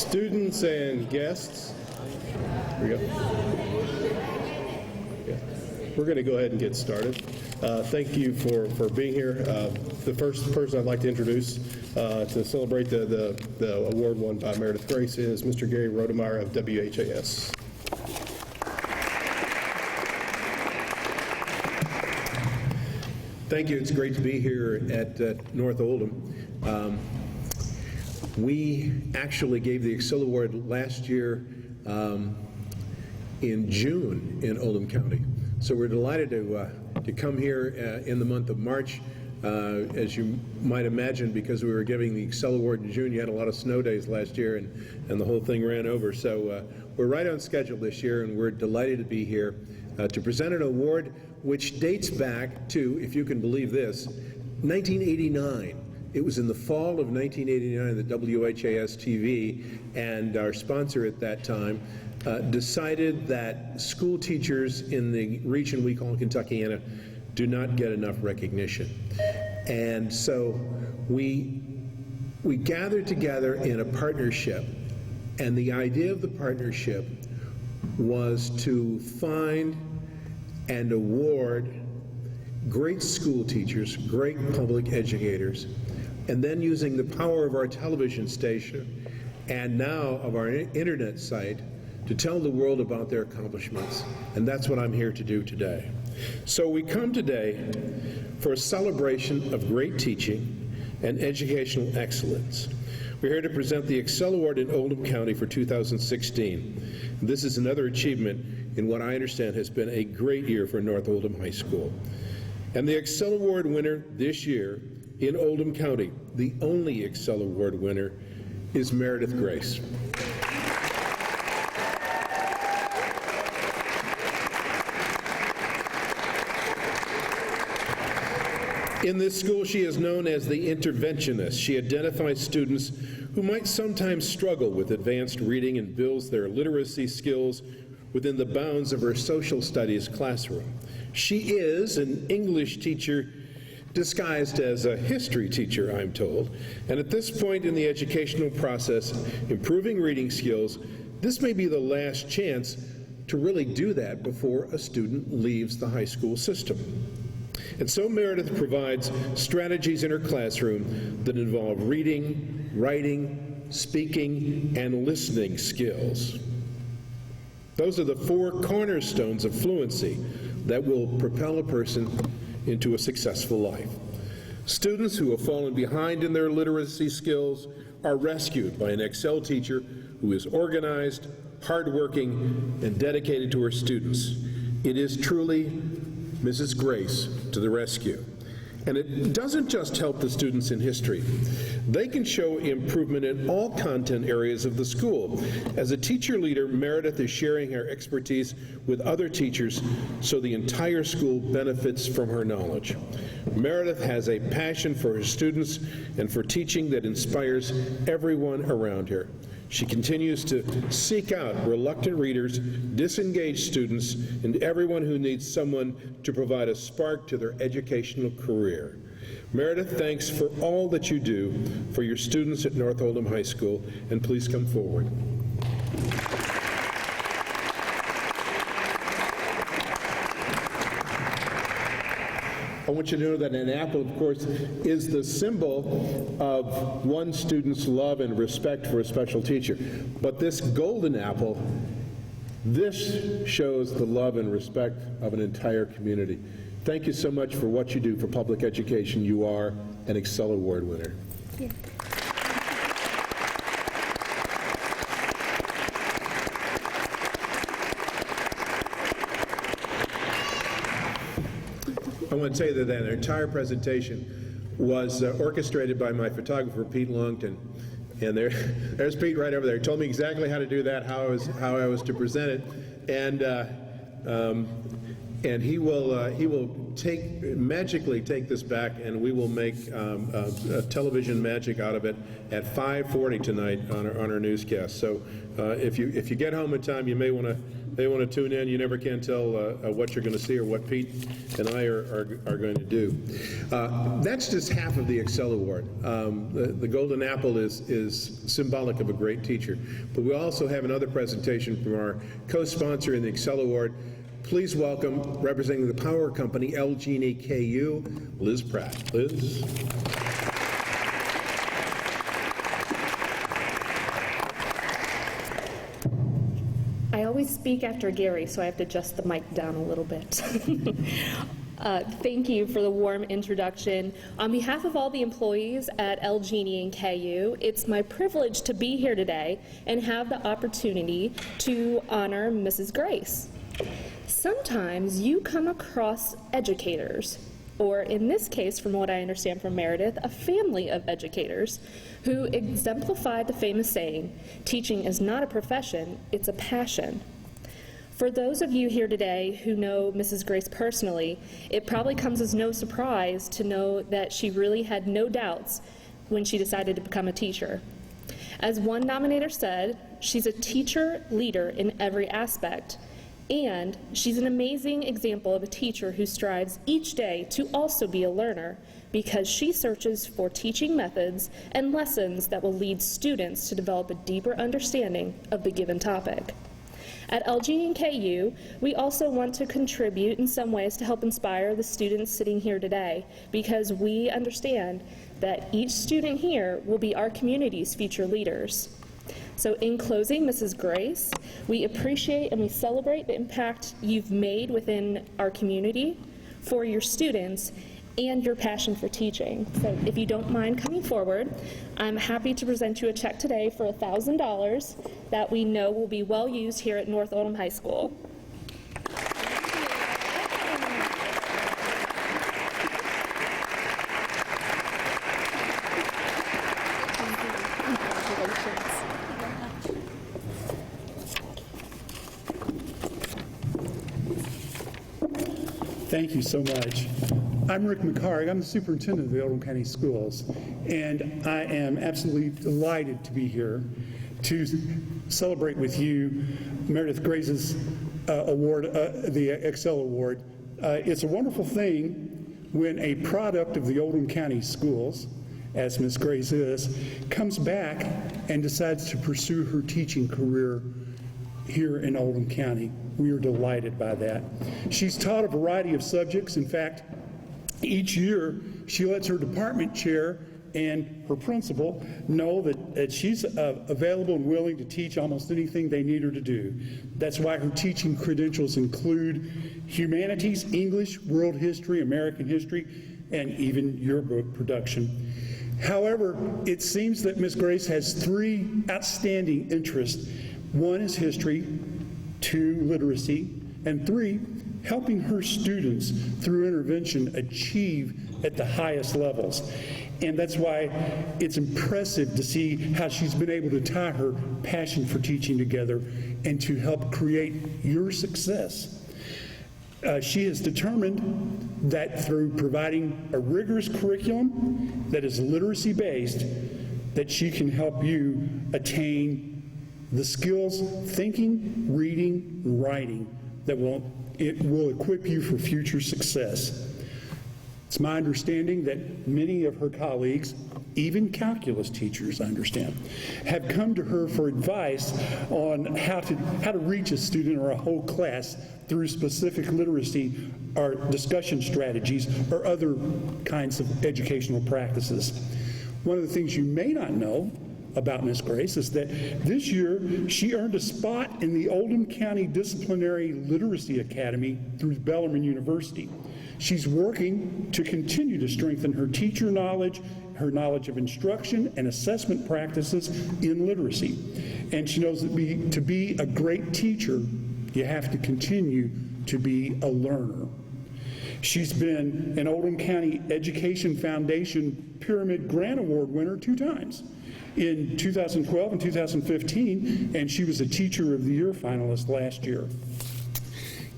Students and guests, here we go. Yeah. We're going to go ahead and get started. Thank you for being here. The first person I'd like to introduce to celebrate the award won by Meredith Grace is Mr. Gary Rodemeyer of WHAS. Thank you. It's great to be here at North Oldham. We actually gave the Excel Award last year in June in Oldham County. So we're delighted to come here in the month of March. As you might imagine, because we were giving the Excel Award in June, you had a lot of snow days last year, and the whole thing ran over. So we're right on schedule this year, and we're delighted to be here to present an award which dates back to, if you can believe this, 1989. It was in the fall of 1989 that WHAS TV and our sponsor at that time decided that school teachers in the region we call Kentuckiana do not get enough recognition. And so we gathered together in a partnership, and the idea of the partnership was to find and award great school teachers, great public educators, and then using the power of our television station and now of our internet site to tell the world about their accomplishments. And that's what I'm here to do today. So we come today for a celebration of great teaching and educational excellence. We're here to present the Excel Award in Oldham County for 2016. This is another achievement in what I understand has been a great year for North Oldham High School. And the Excel Award winner this year in Oldham County, the only Excel Award winner, is Meredith Grace. In this school, she is known as the interventionist. She identifies students who might sometimes struggle with advanced reading and builds their literacy skills within the bounds of her social studies classroom. She is an English teacher disguised as a history teacher, I'm told. And at this point in the educational process, improving reading skills, this may be the last chance to really do that before a student leaves the high school system. And so Meredith provides strategies in her classroom that involve reading, writing, speaking, and listening skills. Those are the four cornerstones of fluency that will propel a person into a successful life. Students who have fallen behind in their literacy skills are rescued by an Excel teacher who is organized, hardworking, and dedicated to her students. It is truly Mrs. Grace to the rescue. And it doesn't just help the students in history. They can show improvement in all content areas of the school. As a teacher leader, Meredith is sharing her expertise with other teachers so the entire school benefits from her knowledge. Meredith has a passion for her students and for teaching that inspires everyone around her. She continues to seek out reluctant readers, disengaged students, and everyone who needs someone to provide a spark to their educational career. Meredith, thanks for all that you do for your students at North Oldham High School, and please come forward. I want you to know that an apple, of course, is the symbol of one student's love and respect for a special teacher. But this golden apple, this shows the love and respect of an entire community. Thank you so much for what you do for public education. You are an Excel Award winner. Yeah. I want to tell you that entire presentation was orchestrated by my photographer, Pete Longton. And there's Pete right over there. He told me exactly how to do that, how I was to present it. And And he will magically take this back, and we will make a television magic out of it at 5:40 tonight on our newscast. So if you get home in time, you may want to tune in. You never can tell what you're going to see or what Pete and I are going to do. That's just half of the Excel Award. The Golden Apple is symbolic of a great teacher. But we also have another presentation from our co-sponsor in the Excel Award. Please welcome, representing the Power Company, L. KU, Liz Pratt. Liz? I always speak after Gary, so I have to adjust the mic down a little bit. Thank you for the warm introduction. On behalf of all the employees at El Genie and KU, it's my privilege to be here today and have the opportunity to honor Mrs. Grace. Sometimes you come across educators, or in this case, from what I understand from Meredith, a family of educators who exemplified the famous saying, teaching is not a profession, it's a passion. For those of you here today who know Mrs. Grace personally, it probably comes as no surprise to know that she really had no doubts when she decided to become a teacher. As one nominator said, she's a teacher leader in every aspect. And she's an amazing example of a teacher who strives each day to also be a learner, because she searches for teaching methods and lessons that will lead students to develop a deeper understanding of the given topic. At LG and KU, we also want to contribute in some ways to help inspire the students sitting here today, because we understand that each student here will be our community's future leaders. So in closing, Mrs. Grace, we appreciate and we celebrate the impact you've made within our community for your students and your passion for teaching. So if you don't mind coming forward, I'm happy to present you a check today for $1,000 that we know will be well used here at North Oldham High School. Thank you so much. I'm Rick McCarg. I'm the superintendent of the Oldham County Schools, and I am absolutely delighted to be here to celebrate with you Meredith Grace's award, the Excel Award. It's a wonderful thing when a product of the Oldham County Schools, as Ms. Grace is, comes back and decides to pursue her teaching career here in Oldham County. We are delighted by that. She's taught a variety of subjects. In fact, each year she lets her department chair and her principal know that she's available and willing to teach almost anything they need her to do. That's why her teaching credentials include humanities, English, world history, American history, and even yearbook production. However, it seems that Ms. Grace has three outstanding interests. One is history, two, literacy, and three, helping her students through intervention achieve at the highest levels. And that's why it's impressive to see how she's been able to tie her passion for teaching together and to help create your success. She is determined that through providing a rigorous curriculum that is literacy-based, that she can help you attain the skills, thinking, reading, and writing, that will equip you for future success. It's my understanding that many of her colleagues, even calculus teachers, I understand, have come to her for advice on how to reach a student or a whole class through specific literacy or discussion strategies or other kinds of educational practices. One of the things you may not know about Ms. Grace is that this year she earned a spot in the Oldham County Disciplinary Literacy Academy through Bellarmine University. She's working to continue to strengthen her teacher knowledge, her knowledge of instruction and assessment practices in literacy. And she knows that to be a great teacher, you have to continue to be a learner. She's been an Oldham County Education Foundation Pyramid Grant Award winner 2 times, in 2012 and 2015, and she was a Teacher of the Year finalist last year.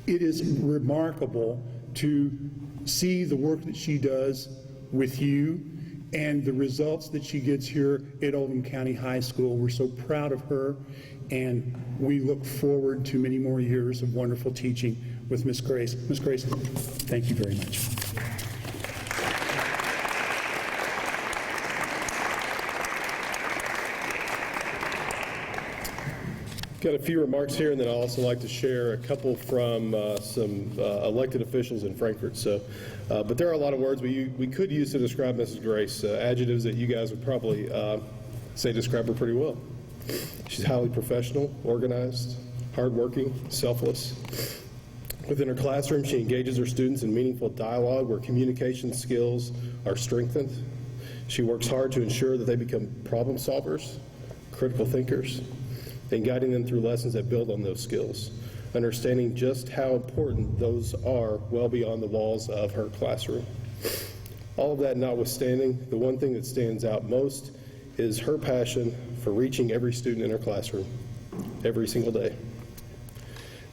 It is remarkable to see the work that she does with you and the results that she gets here at Oldham County High School. We're so proud of her, and we look forward to many more years of wonderful teaching with Miss Grace. Miss Grace, thank you very much. Got a few remarks here, and then I'd also like to share a couple from some elected officials in Frankfort. So, but there are a lot of words we could use to describe Mrs. Grace, adjectives that you guys would probably say describe her pretty well. She's highly professional, organized, hardworking, selfless. Within her classroom, she engages her students in meaningful dialogue where communication skills are strengthened. She works hard to ensure that they become problem solvers, critical thinkers, and guiding them through lessons that build on those skills, understanding just how important those are well beyond the walls of her classroom. All of that notwithstanding, the one thing that stands out most is her passion for reaching every student in her classroom every single day.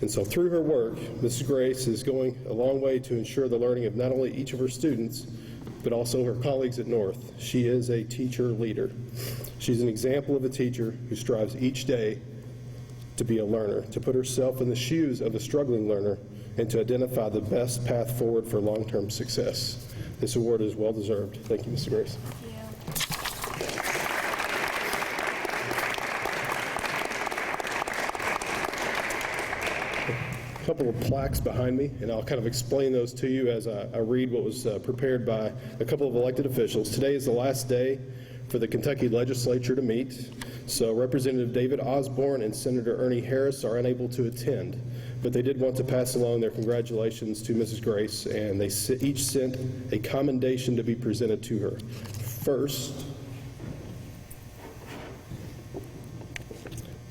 And so through her work, Mrs. Grace is going a long way to ensure the learning of not only each of her students, but also her colleagues at North. She is a teacher leader. She's an example of a teacher who strives each day to be a learner, to put herself in the shoes of a struggling learner, and to identify the best path forward for long-term success. This award is well-deserved. Thank you, Mrs. Grace. A couple of plaques behind me, and I'll kind of explain those to you as I read what was prepared by a couple of elected officials. Today is the last day for the Kentucky legislature to meet, so Representative David Osborne and Senator Ernie Harris are unable to attend, but they did want to pass along their congratulations to Mrs. Grace, and they each sent a commendation to be presented to her. First,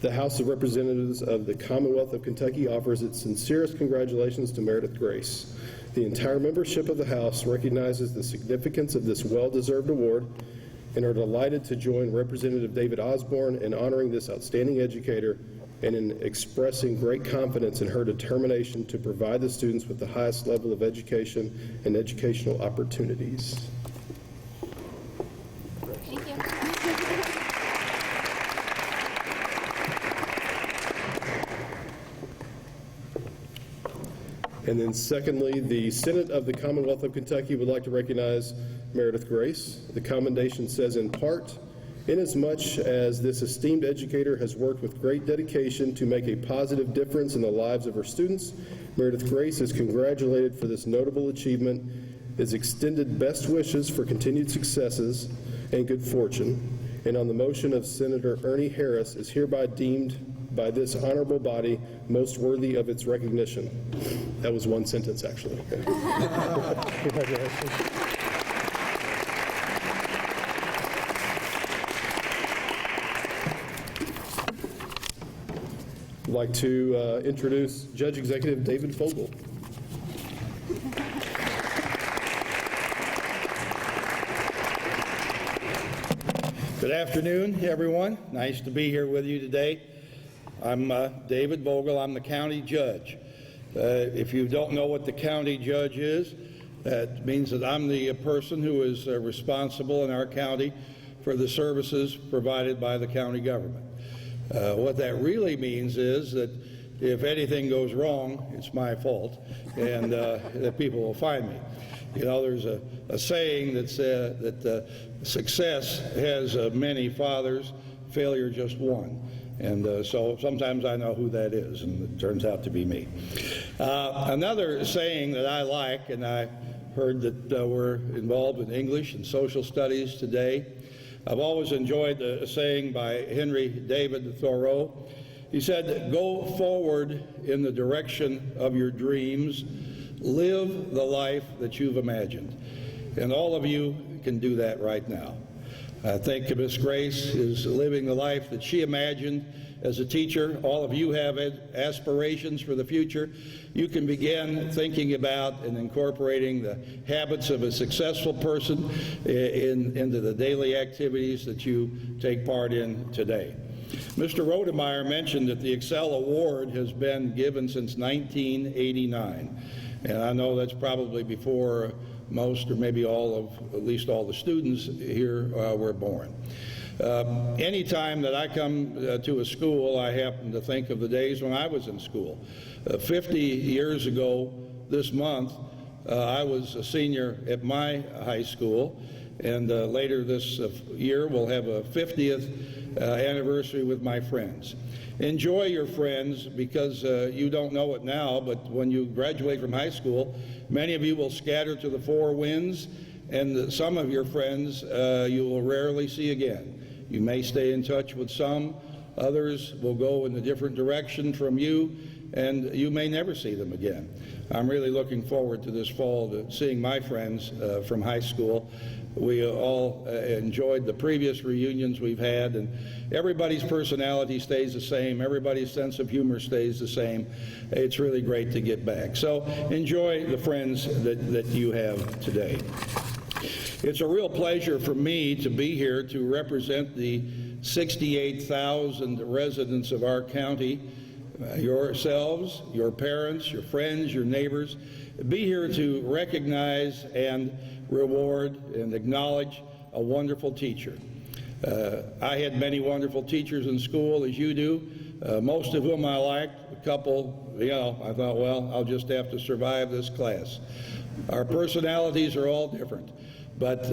the House of Representatives of the Commonwealth of Kentucky offers its sincerest congratulations to Meredith Grace. The entire membership of the House recognizes the significance of this well-deserved award and are delighted to join Representative David Osborne in honoring this outstanding educator and in expressing great confidence in her determination to provide the students with the highest level of education and educational opportunities. Thank you. And then secondly, the Senate of the Commonwealth of Kentucky would like to recognize Meredith Grace. The commendation says, in part, inasmuch as this esteemed educator has worked with great dedication to make a positive difference in the lives of her students, Meredith Grace is congratulated for this notable achievement, is extended best wishes for continued successes and good fortune, and on the motion of Senator Ernie Harris is hereby deemed by this honorable body most worthy of its recognition. That was one sentence, actually. Congratulations. I'd like to introduce Judge Executive David Fogle. Good afternoon, everyone. Nice to be here with you today. I'm David Vogel. I'm the county judge. If you don't know what the county judge is, that means that I'm the person who is responsible in our county for the services provided by the county government. What that really means is that if anything goes wrong, it's my fault, and that people will find me. You know, there's a saying that says that success has many fathers, failure just one. And so sometimes I know who that is, and it turns out to be me. Another saying that I like, and I heard that we're involved in English and social studies today. I've always enjoyed the saying by Henry David Thoreau. He said, "Go forward in the direction of your dreams. Live the life that you've imagined." And all of you can do that right now. I think Miss Grace is living the life that she imagined as a teacher. All of you have aspirations for the future. You can begin thinking about and incorporating the habits of a successful person into the daily activities that you take part in today. Mr. Rodemeyer mentioned that the Excel Award has been given since 1989, and I know that's probably before most or maybe at least all the students here were born. Anytime that I come to a school, I happen to think of the days when I was in school. 50 years ago this month, I was a senior at my high school, and later this year we'll have a 50th anniversary with my friends. Enjoy your friends, because you don't know it now, but when you graduate from high school, many of you will scatter to the four winds, and some of your friends you will rarely see again. You may stay in touch with some, others will go in a different direction from you, and you may never see them again. I'm really looking forward to this fall to seeing my friends from high school. We all enjoyed the previous reunions we've had, and everybody's personality stays the same, everybody's sense of humor stays the same. It's really great to get back. So enjoy the friends that you have today. It's a real pleasure for me to be here to represent the 68,000 residents of our county, yourselves, your parents, your friends, your neighbors. Be here to recognize and reward and acknowledge a wonderful teacher. I had many wonderful teachers in school, as you do, most of whom I liked. A couple, I thought, well, I'll just have to survive this class. Our personalities are all different. But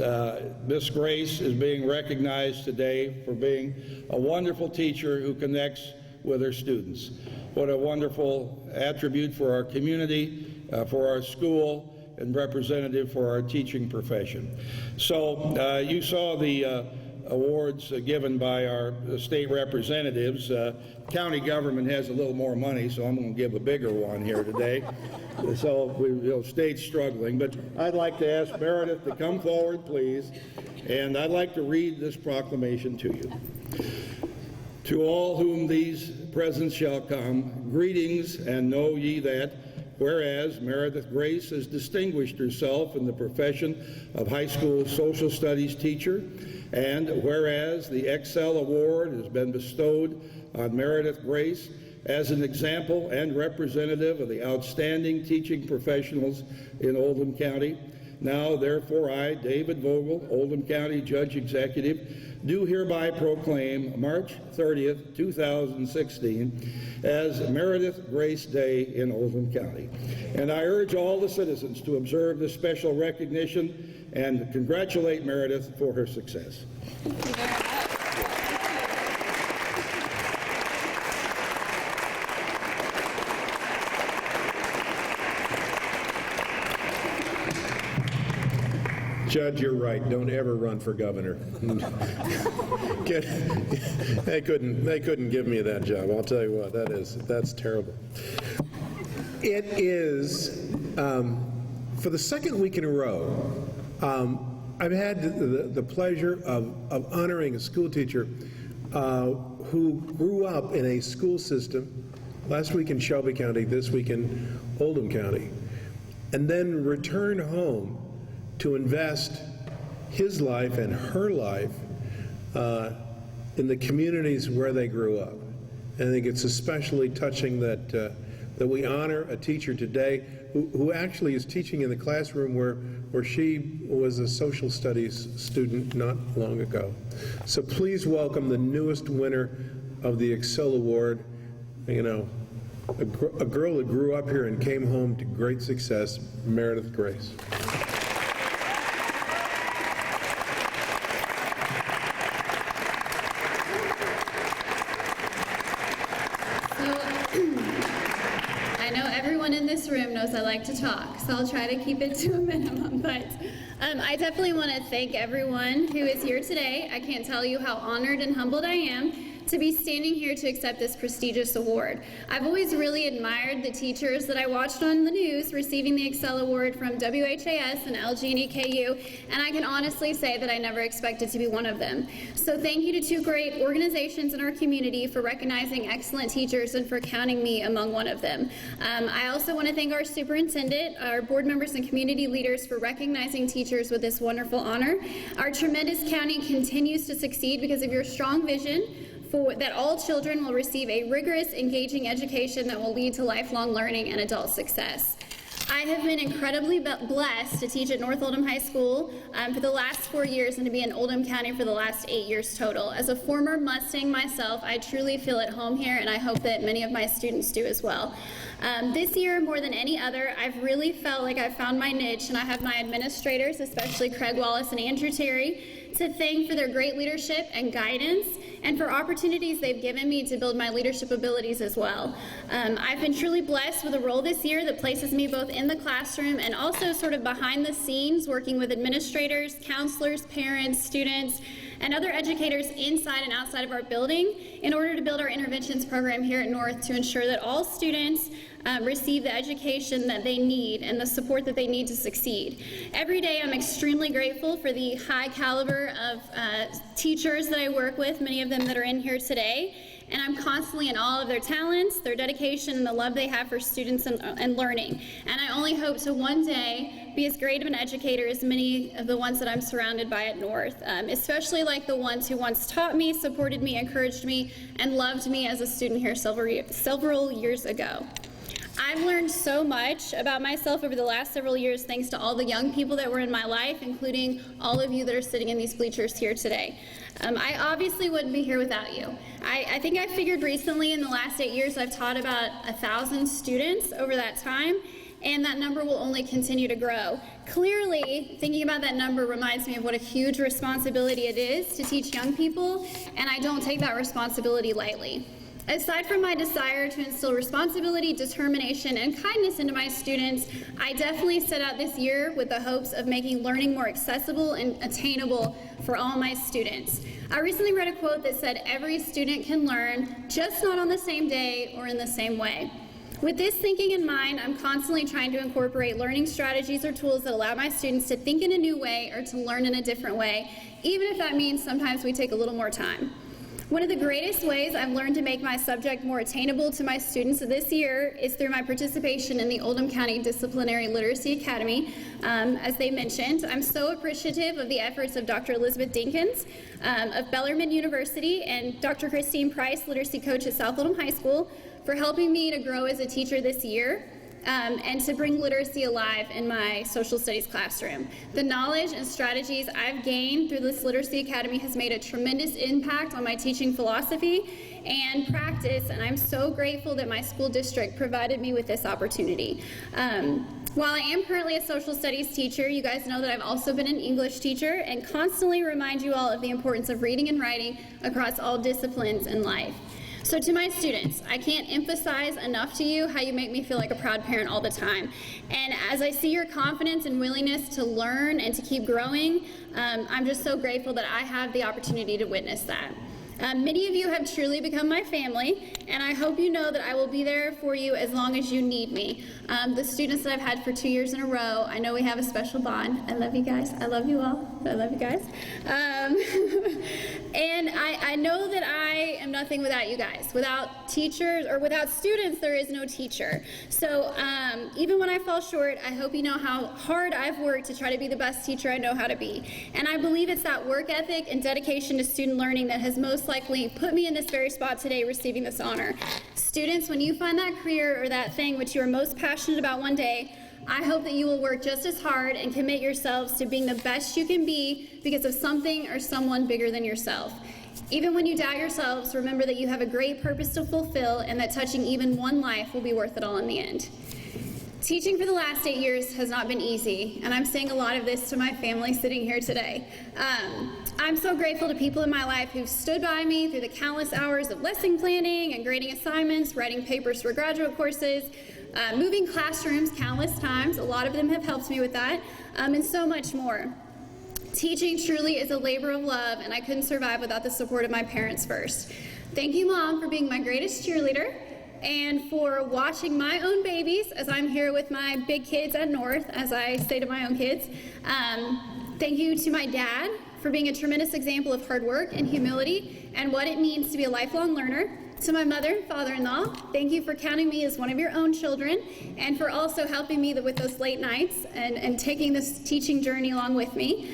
Miss Grace is being recognized today for being a wonderful teacher who connects with her students. What a wonderful attribute for our community, for our school, and representative for our teaching profession. So you saw the awards given by our state representatives. County government has a little more money, so I'm going to give a bigger one here today. So state's struggling, but I'd like to ask Meredith to come forward, please, and I'd like to read this proclamation to you. To all whom these presents shall come, greetings, and know ye that, whereas Meredith Grace has distinguished herself in the profession of high school social studies teacher, and whereas the Excel Award has been bestowed on Meredith Grace as an example and representative of the outstanding teaching professionals in Oldham County, now therefore I, David Vogel, Oldham County Judge Executive, do hereby proclaim March 30th, 2016 as Meredith Grace Day in Oldham County. And I urge all the citizens to observe this special recognition and congratulate Meredith for her success. Thank you very much. Judge, you're right. Don't ever run for governor. They couldn't give me that job. I'll tell you what, that's terrible. It is, for the second week in a row, I've had the pleasure of honoring a school teacher who grew up in a school system, last week in Shelby County, this week in Oldham County, and then returned home to invest his life and her life in the communities where they grew up. And I think it's especially touching that we honor a teacher today who actually is teaching in the classroom where she was a social studies student not long ago. So please welcome the newest winner of the Excel Award, a girl that grew up here and came home to great success, Meredith Grace. I like to talk, so I'll try to keep it to a minimum, but I definitely want to thank everyone who is here today. I can't tell you how honored and humbled I am to be standing here to accept this prestigious award. I've always really admired the teachers that I watched on the news receiving the Excel Award from WHAS and LG&E-KU, and I can honestly say that I never expected to be one of them. So thank you to two great organizations in our community for recognizing excellent teachers and for counting me among one of them. I also want to thank our superintendent, our board members and community leaders for recognizing teachers with this wonderful honor. Our tremendous county continues to succeed because of your strong vision, that all children will receive a rigorous, engaging education that will lead to lifelong learning and adult success. I have been incredibly blessed to teach at North Oldham High School for the last 4 years and to be in Oldham County for the last 8 years total. As a former Mustang myself, I truly feel at home here, and I hope that many of my students do as well. This year, more than any other, I've really felt like I've found my niche, and I have my administrators, especially Craig Wallace and Andrew Terry, to thank for their great leadership and guidance, and for opportunities they've given me to build my leadership abilities as well. I've been truly blessed with a role this year that places me both in the classroom and also sort of behind the scenes, working with administrators, counselors, parents, students, and other educators inside and outside of our building in order to build our interventions program here at North to ensure that all students receive the education that they need and the support that they need to succeed. Every day I'm extremely grateful for the high caliber of teachers that I work with, many of them that are in here today, and I'm constantly in awe of their talents, their dedication, and the love they have for students and learning. And I only hope to one day be as great of an educator as many of the ones that I'm surrounded by at North, especially like the ones who once taught me, supported me, encouraged me, and loved me as a student here several years ago. I've learned so much about myself over the last several years thanks to all the young people that were in my life, including all of you that are sitting in these bleachers here today. I obviously wouldn't be here without you. I think I figured recently in the last 8 years I've taught about 1,000 students over that time, and that number will only continue to grow. Clearly, thinking about that number reminds me of what a huge responsibility it is to teach young people, and I don't take that responsibility lightly. Aside from my desire to instill responsibility, determination, and kindness into my students, I definitely set out this year with the hopes of making learning more accessible and attainable for all my students. I recently read a quote that said, "Every student can learn, just not on the same day or in the same way." With this thinking in mind, I'm constantly trying to incorporate learning strategies or tools that allow my students to think in a new way or to learn in a different way, even if that means sometimes we take a little more time. One of the greatest ways I've learned to make my subject more attainable to my students this year is through my participation in the Oldham County Disciplinary Literacy Academy. As they mentioned, I'm so appreciative of the efforts of Dr. Elizabeth Dinkins of Bellarmine University and Dr. Christine Price, literacy coach at South Oldham High School, for helping me to grow as a teacher this year. And to bring literacy alive in my social studies classroom. The knowledge and strategies I've gained through this Literacy Academy has made a tremendous impact on my teaching philosophy and practice, and I'm so grateful that my school district provided me with this opportunity. While I am currently a social studies teacher, you guys know that I've also been an English teacher and constantly remind you all of the importance of reading and writing across all disciplines in life. So to my students, I can't emphasize enough to you how you make me feel like a proud parent all the time. And as I see your confidence and willingness to learn and to keep growing, I'm just so grateful that I have the opportunity to witness that. Many of you have truly become my family, and I hope you know that I will be there for you as long as you need me. The students that I've had for 2 years in a row, I know we have a special bond. I love you guys. I love you all. I love you guys. And I know that I am nothing without you guys. Without teachers, or without students, there is no teacher. So even when I fall short, I hope you know how hard I've worked to try to be the best teacher I know how to be. And I believe it's that work ethic and dedication to student learning that has most likely put me in this very spot today receiving this honor. Students, when you find that career or that thing which you are most passionate about one day, I hope that you will work just as hard and commit yourselves to being the best you can be because of something or someone bigger than yourself. Even when you doubt yourselves, remember that you have a great purpose to fulfill and that touching even one life will be worth it all in the end. Teaching for the last 8 years has not been easy, and I'm saying a lot of this to my family sitting here today. I'm so grateful to people in my life who've stood by me through the countless hours of lesson planning and grading assignments, writing papers for graduate courses, moving classrooms countless times. A lot of them have helped me with that, and so much more. Teaching truly is a labor of love, and I couldn't survive without the support of my parents first. Thank you, Mom, for being my greatest cheerleader and for watching my own babies as I'm here with my big kids at North, as I say to my own kids. Thank you to my dad for being a tremendous example of hard work and humility and what it means to be a lifelong learner. To my mother and father-in-law, thank you for counting me as one of your own children and for also helping me with those late nights and taking this teaching journey along with me.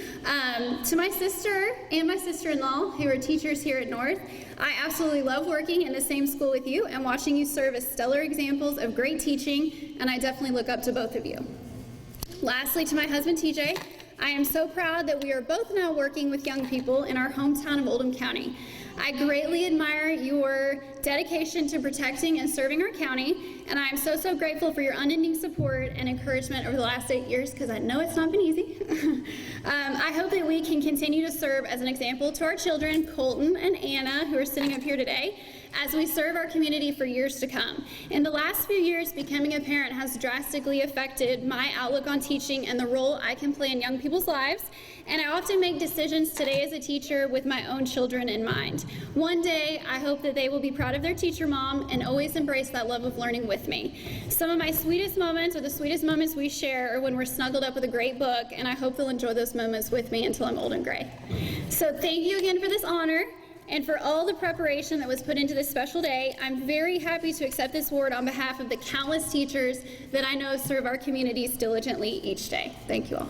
To my sister and my sister-in-law, who are teachers here at North, I absolutely love working in the same school with you and watching you serve as stellar examples of great teaching, and I definitely look up to both of you. Lastly, to my husband, TJ, I am so proud that we are both now working with young people in our hometown of Oldham County. I greatly admire your dedication to protecting and serving our county, and I am so, so grateful for your unending support and encouragement over the last 8 years, because I know it's not been easy. I hope that we can continue to serve as an example to our children, Colton and Anna, who are sitting up here today, as we serve our community for years to come. In the last few years, becoming a parent has drastically affected my outlook on teaching and the role I can play in young people's lives, and I often make decisions today as a teacher with my own children in mind. One day, I hope that they will be proud of their teacher mom and always embrace that love of learning with me. Some of my sweetest moments, or the sweetest moments we share, are when we're snuggled up with a great book, and I hope they'll enjoy those moments with me until I'm old and gray. So thank you again for this honor and for all the preparation that was put into this special day. I'm very happy to accept this award on behalf of the countless teachers that I know serve our communities diligently each day. Thank you all.